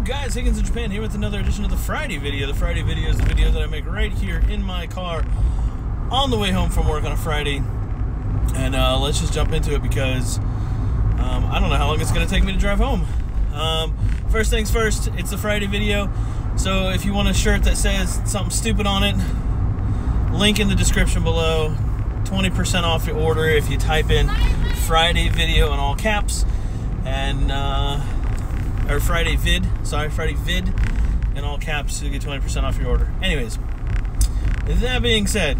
up, guys? Higgins in Japan here with another edition of the Friday video. The Friday video is the video that I make right here in my car on the way home from work on a Friday. And let's just jump into it because I don't know how long it's going to take me to drive home. First things first, it's the Friday video. So if you want a shirt that says something stupid on it, link in the description below. 20% off your order if you type in Friday video in all caps. And or Friday vid in all caps, so you get 20% off your order. Anyways, that being said,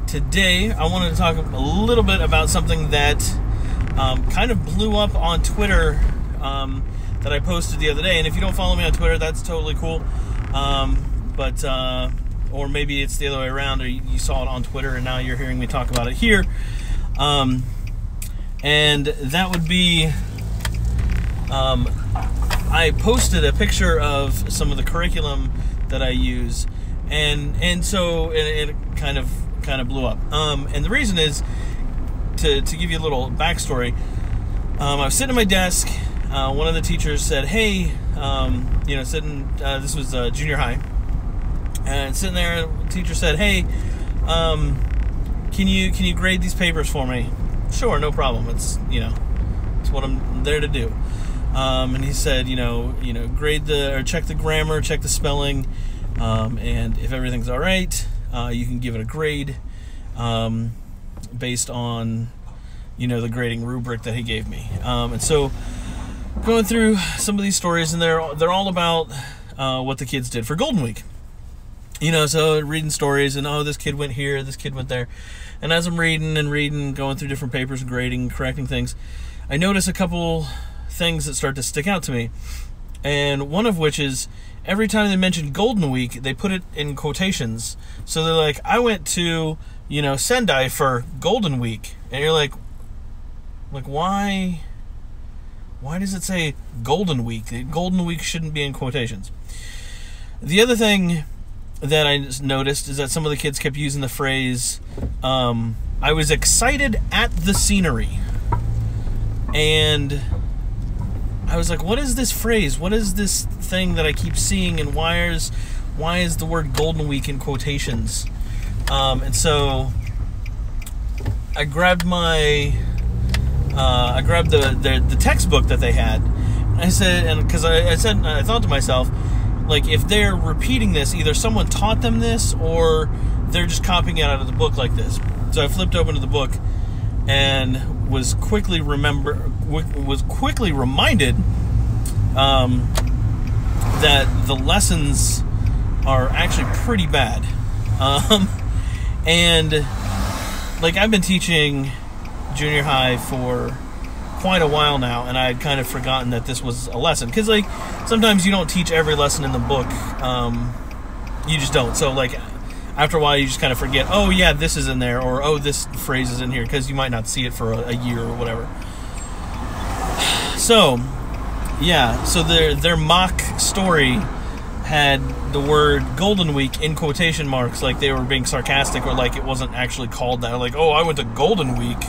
today I wanted to talk a little bit about something that kind of blew up on Twitter that I posted the other day. And if you don't follow me on Twitter, that's totally cool. Or maybe it's the other way around, or you saw it on Twitter and now you're hearing me talk about it here. And that would be, I posted a picture of some of the curriculum that I use, and so it kind of blew up. And the reason is to give you a little backstory. I was sitting at my desk. One of the teachers said, "Hey, this was junior high, and sitting there, the teacher said, "Hey, can you grade these papers for me?" Sure, no problem. It's what I'm there to do. And he said, grade check the grammar, check the spelling, and if everything's all right, you can give it a grade based on the grading rubric that he gave me. And so going through some of these stories, and they're all about what the kids did for Golden Week. So reading stories, and this kid went here, this kid went there. And as I'm reading, going through different papers, grading, correcting things, I notice a couple things that start to stick out to me. And one of which is, every time they mention Golden Week, they put it in quotations. So they're like, I went to, Sendai for Golden Week. And you're like why does it say Golden Week? Golden Week shouldn't be in quotations. The other thing that I noticed is that some of the kids kept using the phrase, I was excited at the scenery. And I was like, what is this phrase? What is this thing that I keep seeing, and why is the word Golden Week in quotations? And so I grabbed the textbook that they had. I said, and because I thought to myself, like, if they're repeating this, either someone taught them this or they're just copying it out of the book like this. So I flipped open to the book and was quickly reminded that the lessons are actually pretty bad. And like, I've been teaching junior high for quite a while now, and I had kind of forgotten that this was a lesson, because like sometimes you don't teach every lesson in the book. You just don't. So like after a while you just kind of forget, oh yeah, this is in there, or oh, this phrase is in here, because you might not see it for a year or whatever. So yeah, so their mock story had the word Golden Week in quotation marks, like they were being sarcastic, or like it wasn't actually called that. Like, oh, I went to Golden Week.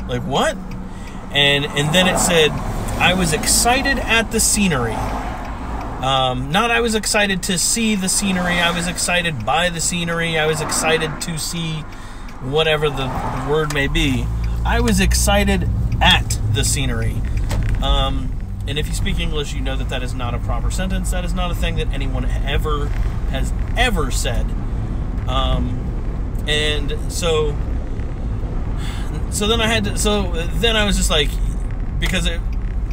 Like, what? And then it said, I was excited at the scenery. Not I was excited to see the scenery. I was excited by the scenery. I was excited to see whatever the word may be. I was excited at the scenery. And if you speak English, you know that is not a proper sentence. That is not a thing that anyone has ever said. And so then I was just like, because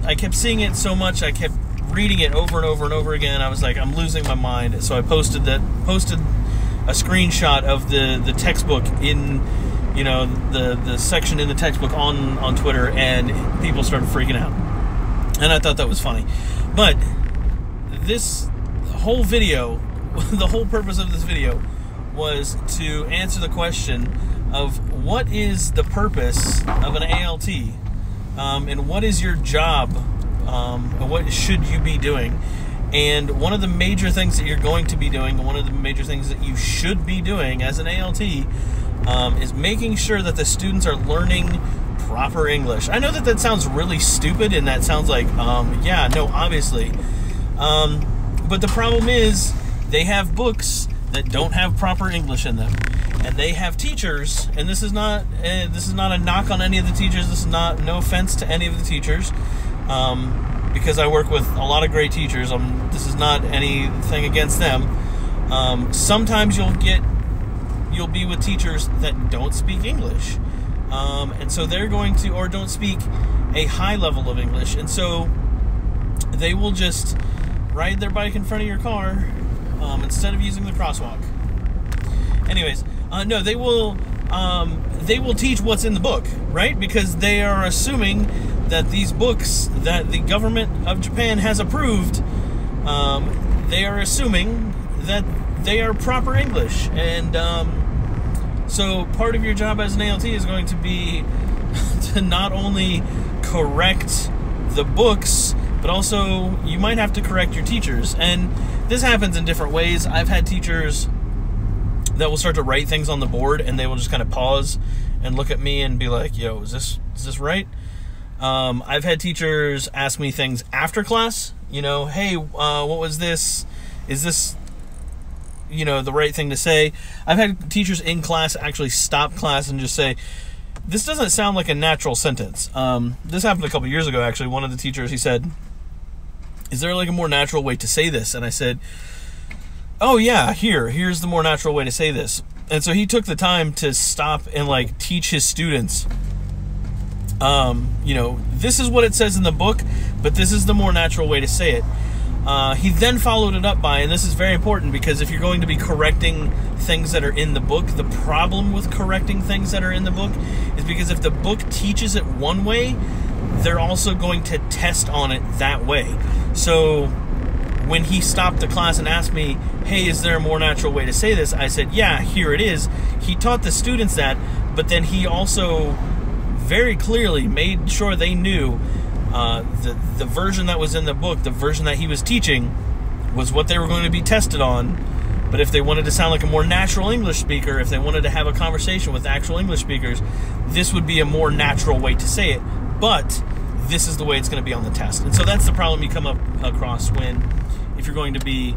I kept seeing it so much, I kept reading it over and over and over again. I was like, I'm losing my mind. So I posted a screenshot of the textbook in, the section in the textbook on Twitter, and people started freaking out. And I thought that was funny. But this whole video, the whole purpose of this video was to answer the question of what is the purpose of an ALT, and what is your job, and what should you be doing. And one of the major things that you're going to be doing, and one of the major things that you should be doing as an ALT, is making sure that the students are learning proper English. I know that sounds really stupid, and that sounds like, yeah, no, obviously. But the problem is, they have books that don't have proper English in them, and they have teachers. And this is not a knock on any of the teachers. This is no offense to any of the teachers, because I work with a lot of great teachers. This is not anything against them. Sometimes you'll be with teachers that don't speak English, and so they're going to, or don't speak a high level of English, and so they will just ride their bike in front of your car instead of using the crosswalk. Anyways, no, they will teach what's in the book, right? Because they are assuming that these books that the government of Japan has approved, they are assuming that they are proper English. And so part of your job as an ALT is going to be to not only correct the books, but also you might have to correct your teachers. And this happens in different ways. I've had teachers that will start to write things on the board, and they will just kind of pause and look at me and be like, yo, is this right? I've had teachers ask me things after class, hey, what was this? Is this, the right thing to say? I've had teachers in class actually stop class and just say, this doesn't sound like a natural sentence. This happened a couple years ago, actually. One of the teachers, he said, is there like a more natural way to say this? And I said, oh yeah, here's the more natural way to say this. And so he took the time to stop and like teach his students, this is what it says in the book, but this is the more natural way to say it. He then followed it up by, and this is very important, because if you're going to be correcting things that are in the book, the problem with correcting things that are in the book is because if the book teaches it one way, they're also going to test on it that way. So when he stopped the class and asked me, hey, is there a more natural way to say this? I said, yeah, here it is. He taught the students that, but then he also very clearly made sure they knew the version that was in the book, the version that he was teaching, was what they were going to be tested on. But if they wanted to sound like a more natural English speaker, if they wanted to have a conversation with actual English speakers, this would be a more natural way to say it. But this is the way it's going to be on the test. And so that's the problem you come across if you're going to be,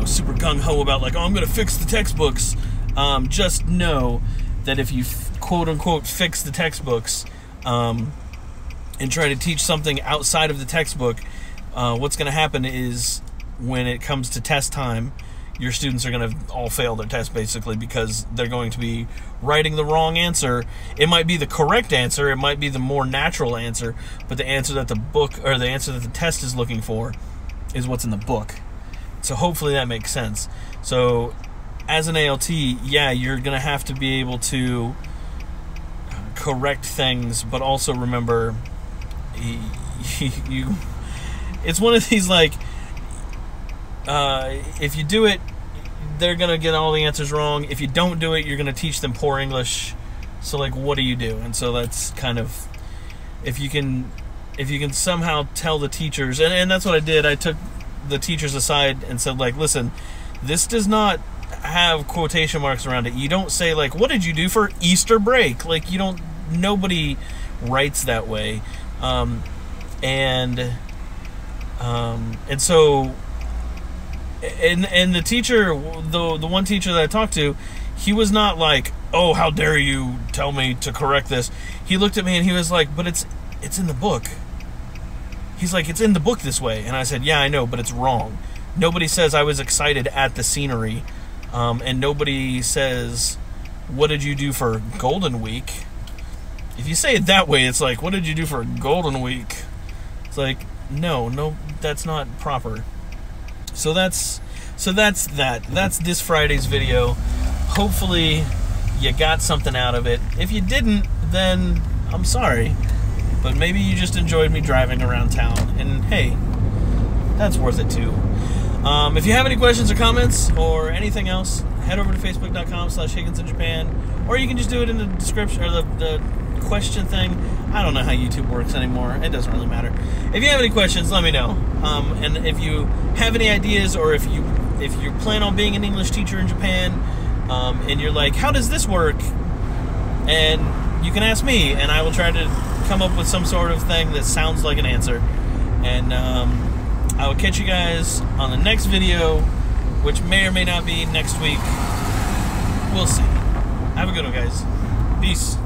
super gung-ho about like, oh, I'm going to fix the textbooks. Just know that if you quote-unquote fix the textbooks and try to teach something outside of the textbook, what's going to happen is when it comes to test time, your students are going to all fail their test, basically, because they're going to be writing the wrong answer. It might be the correct answer, it might be the more natural answer, but the answer that the book, or the answer that the test is looking for, is what's in the book. So hopefully that makes sense. So as an ALT, yeah, you're going to have to be able to correct things, but also remember, it's one of these, like, if you do it, they're going to get all the answers wrong. If you don't do it, you're going to teach them poor English. So, like, what do you do? And so that's kind of, if you can somehow tell the teachers, and that's what I did. I took the teachers aside and said, like, listen, this does not have quotation marks around it. You don't say, like, what did you do for Easter break? Like, nobody writes that way. And so, and the teacher, the one teacher that I talked to, he was not like, oh, how dare you tell me to correct this. He looked at me and he was like, but it's in the book. He's like, it's in the book this way. And I said, yeah, I know, but it's wrong. Nobody says I was excited at the scenery. And nobody says, what did you do for Golden Week? If you say it that way, it's like, what did you do for Golden Week? It's like, no, that's not proper. So that's that. That's this Friday's video. Hopefully you got something out of it. If you didn't, then I'm sorry. But maybe you just enjoyed me driving around town. And hey, that's worth it too. If you have any questions or comments or anything else, head over to facebook.com/Higgins in Japan. Or you can just do it in the description, or the question thing. I don't know how YouTube works anymore. It doesn't really matter. If you have any questions, let me know. And if you have any ideas, or if you plan on being an English teacher in Japan, and you're like, how does this work? And you can ask me, and I will try to come up with some sort of thing that sounds like an answer. And I will catch you guys on the next video, which may or may not be next week. We'll see. Have a good one, guys. Peace.